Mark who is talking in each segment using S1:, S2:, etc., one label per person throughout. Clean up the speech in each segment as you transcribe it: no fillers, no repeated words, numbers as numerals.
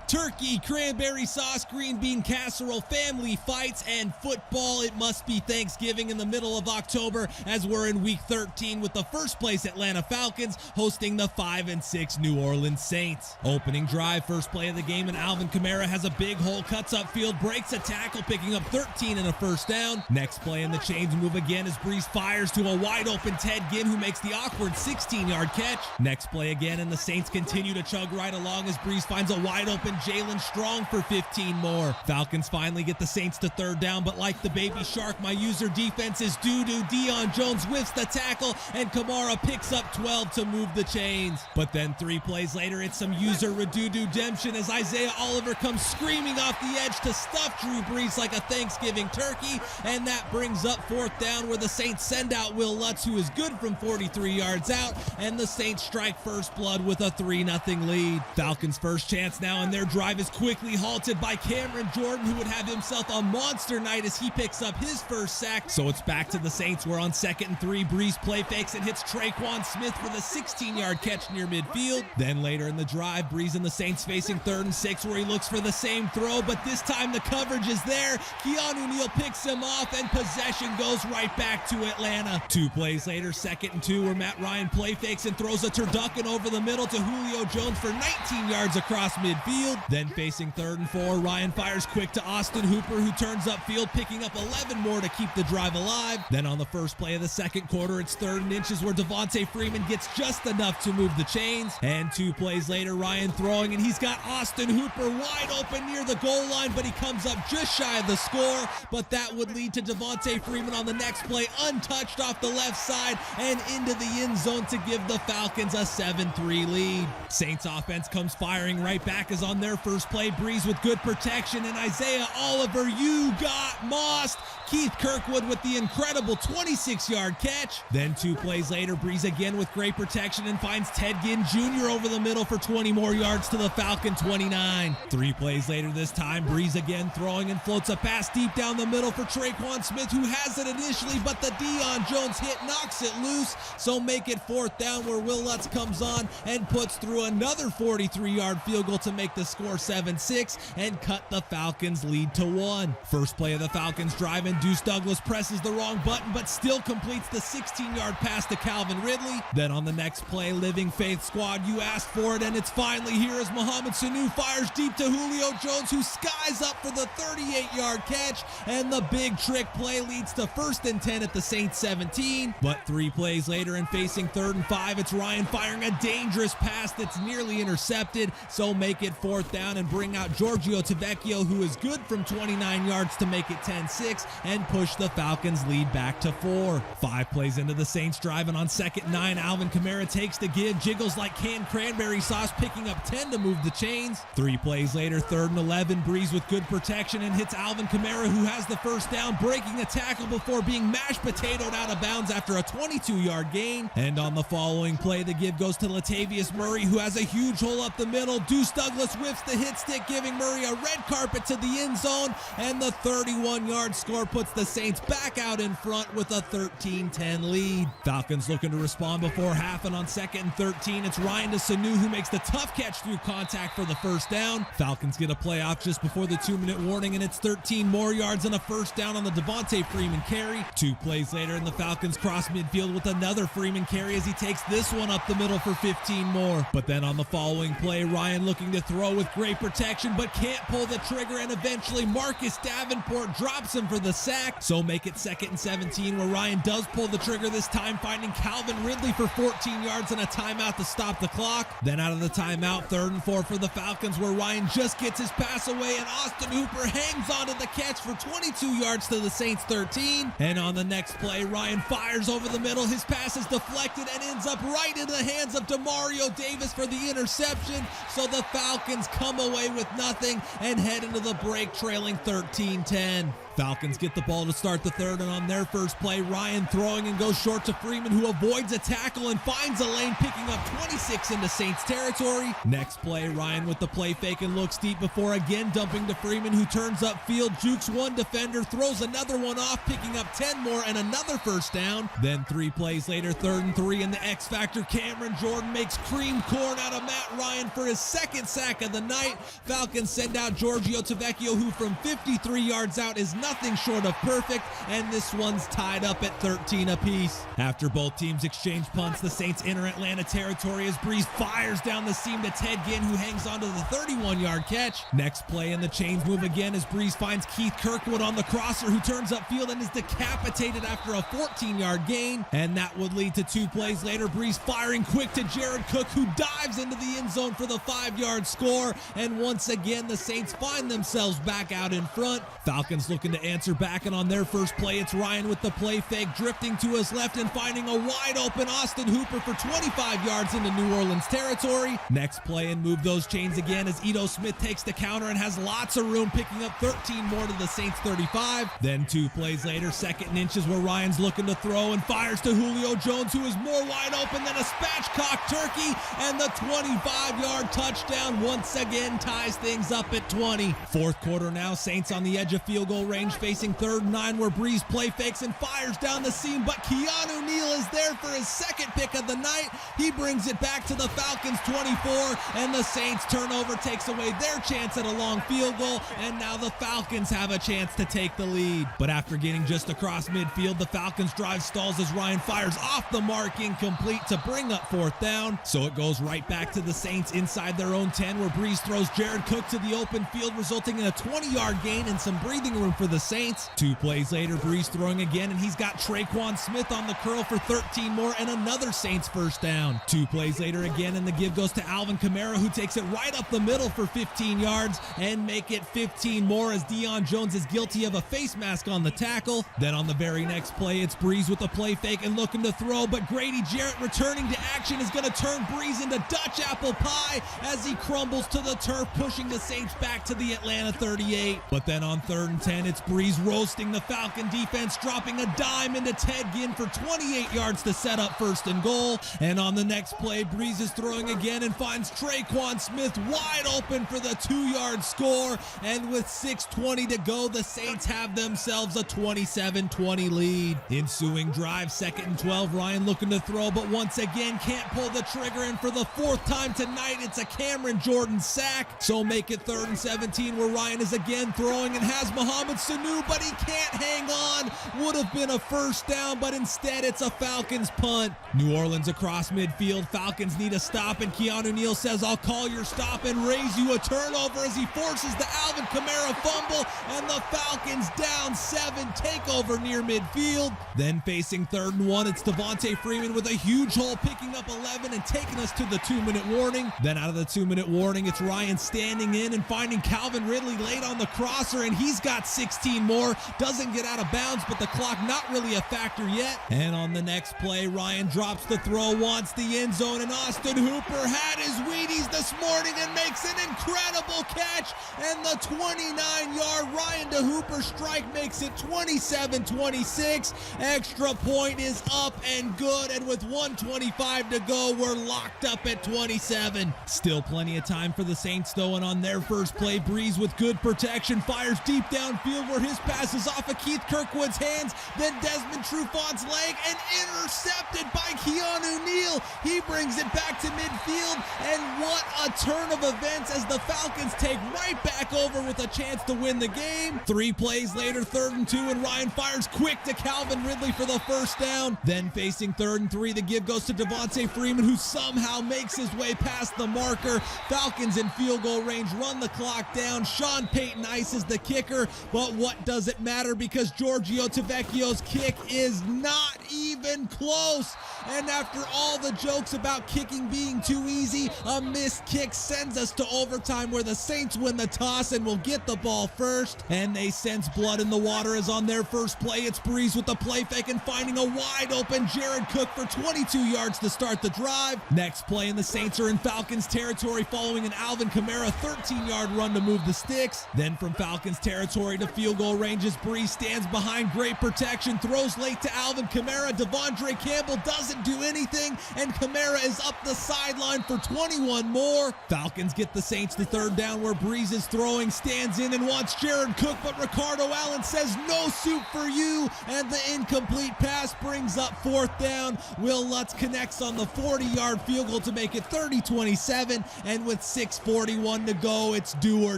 S1: Turkey, cranberry sauce, green bean casserole, family fights, and football. It must be Thanksgiving in the middle of October as we're in week 13 with the first place Atlanta Falcons hosting the 5-6 New Orleans Saints. Opening drive, first play of the game, and Alvin Kamara has a big hole, cuts upfield, breaks a tackle, picking up 13 and a first down. Next play, and the chains move again as Brees fires to a wide open Ted Ginn, who makes the awkward 16-yard catch. Next play again, and the Saints continue to chug right along as Brees finds a wide open Jalen Strong for 15 more. Falcons finally get the Saints to third down, but like the baby shark, my user defense is doo-doo. Deion Jones whiffs the tackle, and Kamara picks up 12 to move the chains. But then 3 plays later, it's some user redemption as Isaiah Oliver comes screaming off the edge to stuff Drew Brees like a Thanksgiving turkey, and that brings up fourth down where the Saints send out Will Lutz, who is good from 43 yards out, and the Saints strike first blood with a 3-0 lead. Falcons' first chance now, and their drive is quickly halted by Cameron Jordan, who would have himself a monster night as he picks up his first sack. So it's back to the Saints, where on 2nd and 3, Brees play fakes and hits Traquan Smith for the 16-yard catch near midfield. Then later in the drive, Brees and the Saints facing 3rd and 6, where he looks for the same throw, but this time the coverage is there. Keanu Neal picks him off, and possession goes right back to Atlanta. 2 plays later, 2nd and 2, where Matt Ryan play fakes and throws a turducken over the middle to Julio Jones for 19 yards across midfield. Then facing 3rd and 4, Ryan fires quick to Austin Hooper, who turns upfield, picking up 11 more to keep the drive alive. Then on the first play of the second quarter, it's 3rd and inches, where Devontae Freeman gets just enough to move the chains. And 2 plays later, Ryan throwing, and he's got Austin Hooper wide open near the goal line, but he comes up just shy of the score. But that would lead to Devontae Freeman on the next play, untouched off the left side and into the end zone to give the Falcons a 7-3 lead. Saints offense comes firing right back as on their first play, Brees with good protection, and Isaiah Oliver, you got mossed. Keith Kirkwood with the incredible 26-yard catch. Then 2 plays later, Brees again with great protection and finds Ted Ginn Jr. over the middle for 20 more yards to the Falcon 29. 3 plays later this time, Brees again throwing and floats a pass deep down the middle for Traquan Smith, who has it initially, but the Deion Jones hit knocks it loose. So make it 4th down, where Will Lutz comes on and puts through another 43-yard field goal to make the score 7-6 and cut the Falcons' lead to 1. First play of the Falcons drive, and Deuce Douglas presses the wrong button but still completes the 16-yard pass to Calvin Ridley. Then on the next play, Living Faith Squad, you asked for it, and it's finally here as Mohamed Sanu fires deep to Julio Jones, who skies up for the 38-yard catch, and the big trick play leads to 1st and 10 at the Saints 17. But 3 plays later, and facing 3rd and 5, it's Ryan firing a dangerous pass that's nearly intercepted. So make it 4th down and bring out Giorgio Tavecchio, who is good from 29 yards to make it 10-6 and push the Falcons' lead back to 4. 5 plays into the Saints drive, and on 2nd and 9, Alvin Kamara takes the give, jiggles like canned cranberry sauce, picking up 10 to move the chains. 3 plays later, 3rd and 11, Brees with good protection and hits Alvin Kamara, who has the first down, breaking a tackle before being mashed potatoed out of bounds after a 22-yard gain. And on the following play, the give goes to Latavius Murray, who has a huge hole up the middle. Deuce Douglas whiffs the hit stick, giving Murray a red carpet to the end zone, and the 31-yard score puts the Saints back out in front with a 13-10 lead. Falcons looking to respond before half, and on 2nd and 13, it's Ryan to Sanu, who makes the tough catch through contact for the first down. Falcons get a play off just before the 2-minute warning, and it's 13 more yards and a first down on the Devontae Freeman carry. 2 plays later, and the Falcons cross midfield with another Freeman carry as he takes this one up the middle for 15 more. But then on the following play, Ryan looking to throw with great protection but can't pull the trigger, and eventually Marcus Davenport drops him for the sack. So make it 2nd and 17, where Ryan does pull the trigger, this time finding Calvin Ridley for 14 yards and a timeout to stop the clock. Then out of the timeout, 3rd and 4 for the Falcons, where Ryan just gets his pass away, and Austin Hooper hangs onto the catch for 22 yards to the Saints 13. And on the next play, Ryan fires over the middle, his pass is deflected and ends up right in the hands of Demario Davis for the interception. So the Falcons come away with nothing and head into the break trailing 13-10. Falcons get the ball to start the third, and on their first play, Ryan throwing and goes short to Freeman, who avoids a tackle and finds a lane, picking up 26 into Saints territory. Next play, Ryan with the play fake and looks deep before again dumping to Freeman, who turns upfield, jukes one defender, throws another one off, picking up 10 more and another first down. Then 3 plays later, 3rd and 3, and the X Factor Cameron Jordan makes cream corn out of Matt Ryan for his second sack of the the night. Falcons send out WK13, who from 53 yards out is nothing short of perfect, and this one's tied up at 13 apiece. After both teams exchange punts, the Saints enter Atlanta territory as Brees fires down the seam to Ted Ginn, who hangs onto the 31-yard catch. Next play, and the chains move again as Brees finds Keith Kirkwood on the crosser, who turns upfield and is decapitated after a 14-yard gain. And that would lead to 2 plays later. Brees firing quick to Jared Cook, who dives into the end zone for the 5-yard score. And once again, the Saints find themselves back out in front. Falcons looking to answer back, and on their first play, it's Ryan with the play fake, drifting to his left and finding a wide open Austin Hooper for 25 yards into New Orleans territory. Next play, and move those chains again as Ito Smith takes the counter and has lots of room, picking up 13 more to the Saints 35. Then 2 plays later, 2nd and inches, where Ryan's looking to throw and fires to Julio Jones, who is more wide open than a spatchcock turkey, and the 25-yard touchdown once again ties things up at 20. Fourth quarter now, Saints on the edge of field goal range, facing 3rd and 9, where Brees play fakes and fires down the seam, but Keanu Neal is there for his 2nd pick of the night. He brings it back to the Falcons 24, and the Saints turnover takes away their chance at a long field goal, and now the Falcons have a chance to take the lead. But after getting just across midfield, the Falcons drive stalls as Ryan fires off the mark, incomplete, to bring up 4th down. So it goes right back to the Saints inside their own 10, where Brees throws Jared Cook to the open field, resulting in a 20-yard gain and some breathing room for the Saints. 2 plays later, Brees throwing again, and he's got Traquan Smith on the curl for 13 more and another Saints 1st down. 2 plays later again, and the give goes to Alvin Kamara, who takes it right up the middle for 15 yards and make it 15 more as Deion Jones is guilty of a face mask on the tackle. Then on the very next play, it's Brees with a play fake and looking to throw, but Grady Jarrett returning to action is going to turn Brees into Dutch apple pie as he crumbles to the turf, pushing the Saints back to the Atlanta 38. But then on 3rd and 10, it's Brees roasting the Falcon defense, dropping a dime into Ted Ginn for 28 yards to set up 1st and goal. And on the next play, Brees is throwing again and finds Traquan Smith wide open for the 2-yard score. And with 6:20 to go, the Saints have themselves a 27-20 lead. Ensuing drive, 2nd and 12, Ryan looking to throw, but once again can't pull the trigger, and for the 4th time tonight, it's a Cameron Jordan sack. So make it 3rd and 17, where Ryan is again throwing and has Mohamed Sanu, but he can't hang on. Would have been a 1st down, but instead it's a Falcons punt. New Orleans across midfield, Falcons need a stop, and Keanu Neal says, "I'll call your stop and raise you a turnover," as he forces the Alvin Kamara fumble, and the Falcons down 7, take over near midfield. Then facing 3rd and 1, it's Devontae Freeman with a huge hole, picking up 11 and taking us to the 2-minute warning. Then out of the 2-minute warning, it's Ryan standing in and finding Calvin Ridley late on the crosser, and he's got 16 more. Doesn't get out of bounds, but the clock not really a factor yet. And on the next play, Ryan drops the throw, wants the end zone, and Austin Hooper had his Wheaties this morning and makes an incredible catch, and the 29-yard Ryan to Hooper strike makes it 27-26. Extra point is up and good, and with 1:25 to go, we're locked up at 27. Still plenty of time for the Saints though, and on their first play, Brees with good protection fires deep downfield, where his pass is off of Keith Kirkwood's hands, then Desmond Trufant's leg, and intercepted by Keanu Neal. He brings it back to midfield, and what a turn of events as the Falcons take right back over with a chance to win the game. 3 plays later, 3rd and 2, and Ryan fires quick to Calvin Ridley for the 1st down. Then facing 3rd and 3, the give goes to Devontae Freeman, who somehow makes his way past the marker. Falcons in field goal range, run the clock down. Sean Payton ices the kicker, but what does it matter, because WK13's kick is not even close. And after all the jokes about kicking being too easy, a missed kick sends us to overtime, where the Saints win the toss and will get the ball first. And they sense blood in the water, as on their first play, it's Brees with the play fake and finding a wide open Jared Cook for 22 yards to start the drive. Next play, and the Saints are in Falcons territory following an Alvin Kamara 13-yard run to move the sticks. Then from Falcons territory to field goal ranges, Brees stands behind great protection, throws late to Alvin Kamara. Devondre Campbell doesn't do anything, and Kamara is up the sideline for 21 more. Falcons get the Saints to 3rd down, where Brees is throwing, stands in and wants Jared Cook, but Ricardo Allen says no soup for you, and the incomplete pass brings up 4th down. Will Lutz connects on the 40-yard field goal to make it 30-27, and with 6:41 to go, it's do or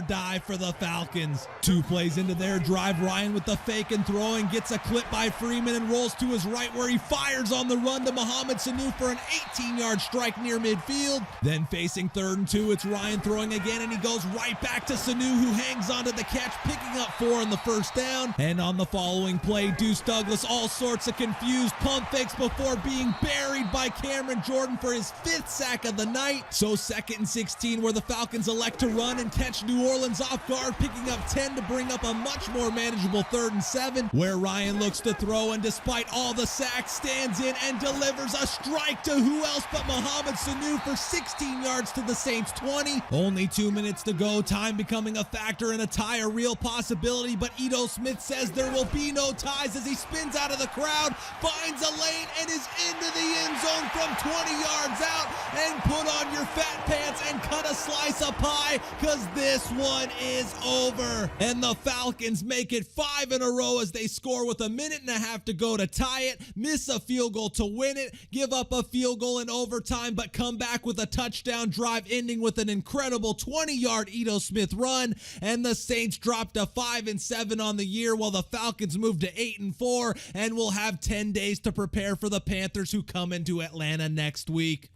S1: die for the Falcons. 2 plays into their drive, Ryan with the fake and throwing, gets a clip by Freeman and rolls to his right where he fires on the run to Mohamed Sanu for an 18-yard strike near midfield. Then facing 3rd and 2, it's Ryan throwing again, and he goes right back to Sanu, who hangs onto the catch, picking up 4 on the 1st down. And on the following play, Deuce Douglas all sorts of confused pump fakes before being buried by Cameron Jordan for his 5th sack of the night. So 2nd and 16, where the Falcons elect to run and catch New Orleans off guard, picking up 10 to bring up a much more manageable 3rd and 7, where Ryan looks to throw, and despite all the sacks, stands in and delivers a strike to who else but Mohamed Sanu for 16 yards to the Saints 20. Only 2 minutes to go, time becoming a factor and a tie a real possibility, but Ito Smith says there will be no ties as he spins out of the crowd, finds a lane, and is into the end zone from 20 yards out. And put on your fat pants and cut a slice of pie, because this one is over. And the Falcons make it 5 in a row as they score with 1.5 minutes to go to tie it, miss a field goal to win it, give up a field goal in overtime, but come back with a touchdown drive ending with an incredible 20-yard Ito Smith run. And the Saints dropped to 5-7 on the year, while the Falcons moved to 8-4 and will have 10 days to prepare for the Panthers, who come into Atlanta next week.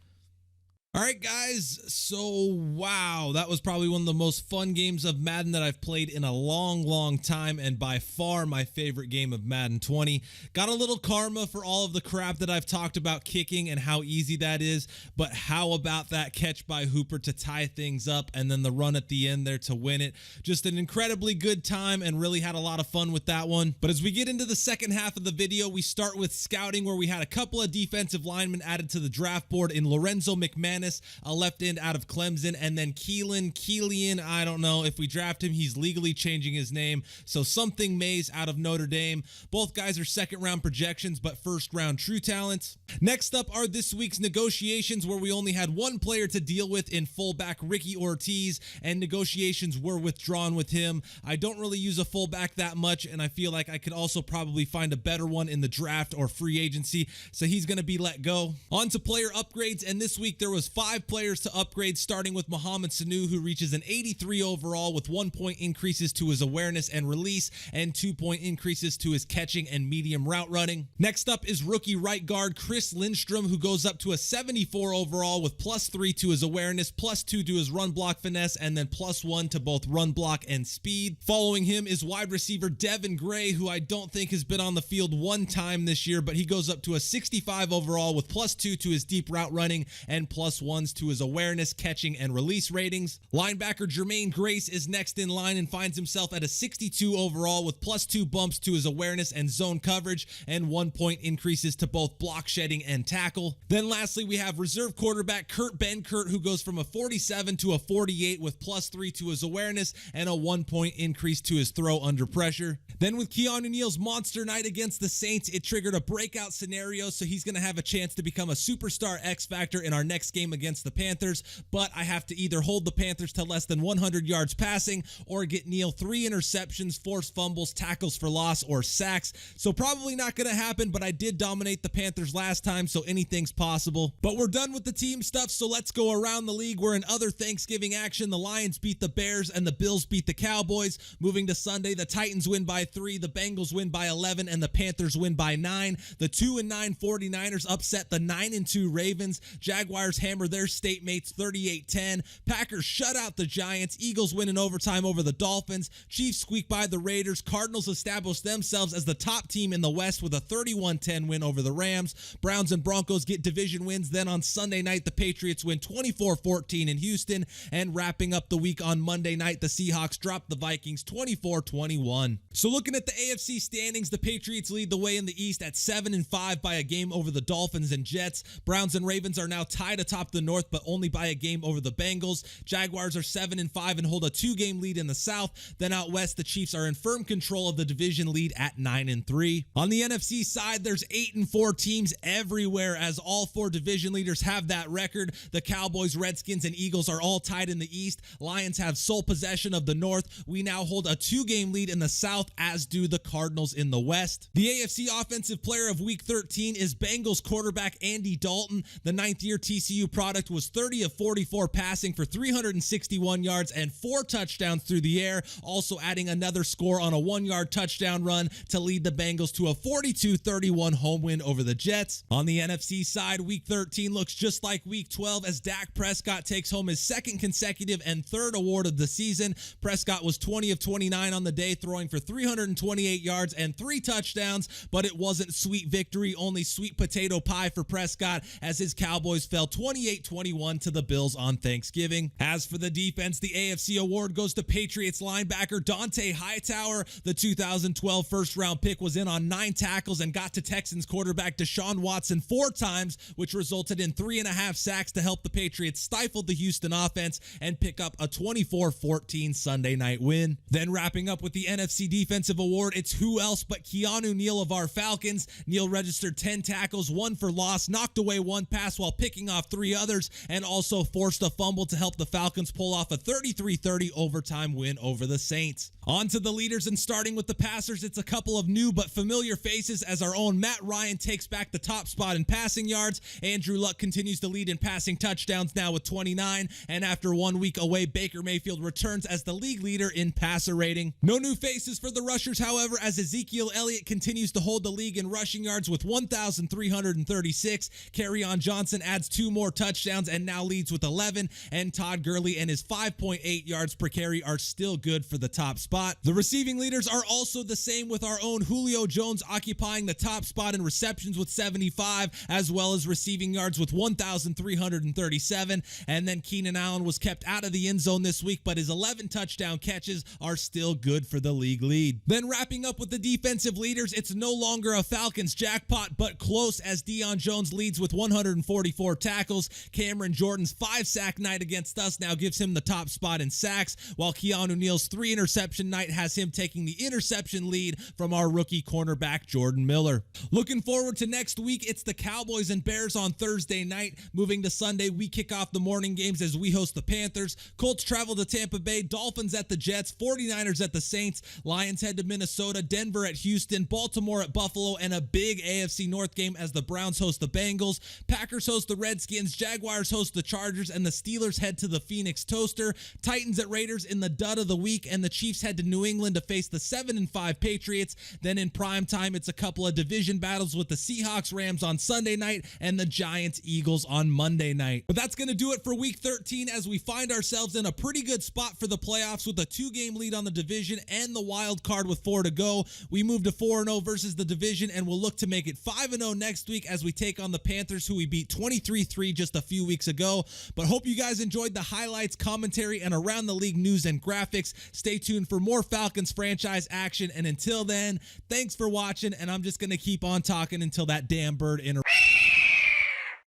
S1: All right, guys, so wow, that was probably one of the most fun games of Madden that I've played in a long time, and by far my favorite game of Madden 20. Got a little karma for all of the crap that I've talked about kicking and how easy that is, but how about that catch by Hooper to tie things up, and then the run at the end there to win it? Just an incredibly good time, and really had a lot of fun with that one. But as we get into the second half of the video, we start with scouting, where we had a couple of defensive linemen added to the draft board in Lorenzo McManus, a left end out of Clemson, and then Keelan, I don't know if we draft him, he's legally changing his name, so something Mays out of Notre Dame. Both guys are second round projections, but first round true talents. Next up are this week's negotiations, where we only had one player to deal with in fullback Ricky Ortiz, and negotiations were withdrawn with him. I don't really use a fullback that much, and I feel like I could also probably find a better one in the draft or free agency, so he's going to be let go. On to player upgrades, and this week there was 5 players to upgrade, starting with Mohamed Sanu, who reaches an 83 overall with 1 point increases to his awareness and release and 2 point increases to his catching and medium route running. Next up is rookie right guard Chris Lindstrom, who goes up to a 74 overall with +3 to his awareness, +2 to his run block finesse, and then +1 to both run block and speed. Following him is wide receiver Devin Gray, who I don't think has been on the field one time this year, but he goes up to a 65 overall with +2 to his deep route running and +1s to his awareness, catching, and release ratings. Linebacker Jermaine Grace is next in line and finds himself at a 62 overall with +2 bumps to his awareness and zone coverage, and 1 point increases to both block shedding and tackle. Then lastly, we have reserve quarterback Kurt Benkert, who goes from a 47 to a 48 with +3 to his awareness and a 1 point increase to his throw under pressure. Then with Keanu Neal's monster night against the Saints, it triggered a breakout scenario, so he's going to have a chance to become a superstar X factor in our next game against the Panthers, but I have to either hold the Panthers to less than 100 yards passing or get Neal 3 interceptions, forced fumbles, tackles for loss, or sacks. So probably not going to happen, but I did dominate the Panthers last time, so anything's possible. But we're done with the team stuff, so let's go around the league, where in other Thanksgiving action, the Lions beat the Bears and the Bills beat the Cowboys. Moving to Sunday, the Titans win by 3, the Bengals win by 11, and the Panthers win by 9. The 2-9 49ers upset the 9-2 Ravens. Jaguars hammer their state mates 38-10. Packers shut out the Giants. Eagles win in overtime over the Dolphins. Chiefs squeak by the Raiders. Cardinals establish themselves as the top team in the West with a 31-10 win over the Rams. Browns and Broncos get division wins. Then on Sunday night, the Patriots win 24-14 in Houston. And wrapping up the week on Monday night, the Seahawks drop the Vikings 24-21. So looking at the AFC standings, the Patriots lead the way in the East at 7-5 by a game over the Dolphins and Jets. Browns and Ravens are now tied atop atop the North, but only by a game over the Bengals. Jaguars are 7-5 and hold a 2-game lead in the South. Then out west, the Chiefs are in firm control of the division lead at 9-3. On the NFC side, there's 8-4 teams everywhere, as all 4 division leaders have that record. The Cowboys, Redskins, and Eagles are all tied in the East. Lions have sole possession of the North. We now hold a 2-game lead in the South, as do the Cardinals in the West. The AFC Offensive Player of Week 13 is Bengals quarterback Andy Dalton. The 9th-year TCU product was 30 of 44 passing for 361 yards and 4 touchdowns through the air, also adding another score on a 1-yard touchdown run to lead the Bengals to a 42-31 home win over the Jets. On the NFC side, Week 13 looks just like Week 12 as Dak Prescott takes home his 2nd consecutive and 3rd award of the season. Prescott was 20 of 29 on the day, throwing for 328 yards and 3 touchdowns, but it wasn't sweet victory, only sweet potato pie for Prescott as his Cowboys fell 28-21 to the Bills on Thanksgiving. As for the defense, the AFC award goes to Patriots linebacker Dante Hightower. The 2012 first-round pick was in on 9 tackles and got to Texans quarterback Deshaun Watson 4 times, which resulted in 3.5 sacks to help the Patriots stifle the Houston offense and pick up a 24-14 Sunday night win. Then wrapping up with the NFC Defensive Award, it's who else but Keanu Neal of our Falcons. Neal registered 10 tackles, 1 for loss, knocked away 1 pass while picking off 3 others, and also forced a fumble to help the Falcons pull off a 33-30 overtime win over the Saints. On to the leaders, and starting with the passers, it's a couple of new but familiar faces as our own Matt Ryan takes back the top spot in passing yards. Andrew Luck continues to lead in passing touchdowns now with 29, and after 1 week away, Baker Mayfield returns as the league leader in passer rating. No new faces for the rushers, however, as Ezekiel Elliott continues to hold the league in rushing yards with 1,336. Kerryon Johnson adds 2 more touchdowns and now leads with 11, and Todd Gurley and his 5.8 yards per carry are still good for the top spot. The receiving leaders are also the same, with our own Julio Jones occupying the top spot in receptions with 75, as well as receiving yards with 1,337, and then Keenan Allen was kept out of the end zone this week, but his 11 touchdown catches are still good for the league lead. Then wrapping up with the defensive leaders, it's no longer a Falcons jackpot, but close, as Deion Jones leads with 144 tackles. Cameron Jordan's 5-sack night against us now gives him the top spot in sacks, while Keanu Neal's 3-interception night has him taking the interception lead from our rookie cornerback Jordan Miller. Looking forward to next week, it's the Cowboys and Bears on Thursday night. Moving to Sunday, we kick off the morning games as we host the Panthers. Colts travel to Tampa Bay, Dolphins at the Jets, 49ers at the Saints, Lions head to Minnesota, Denver at Houston, Baltimore at Buffalo, and a big AFC North game as the Browns host the Bengals. Packers host the Redskins, Jaguars host the Chargers, and the Steelers head to the Phoenix Toaster. Titans at Raiders in the dud of the week, and the Chiefs head to New England to face the 7-5 Patriots. Then in prime time, it's a couple of division battles with the Seahawks Rams on Sunday night and the Giants Eagles on Monday night. But that's going to do it for Week 13, as we find ourselves in a pretty good spot for the playoffs with a 2-game lead on the division and the wild card with 4 to go. We move to 4-0 versus the division, and we'll look to make it 5-0 next week as we take on the Panthers, who we beat 23-3 just a few weeks ago. But hope you guys enjoyed the highlights, commentary, and around the league news and graphics. Stay tuned for more Falcons franchise action, and until then, thanks for watching, and I'm just going to keep on talking until that damn bird interrupts.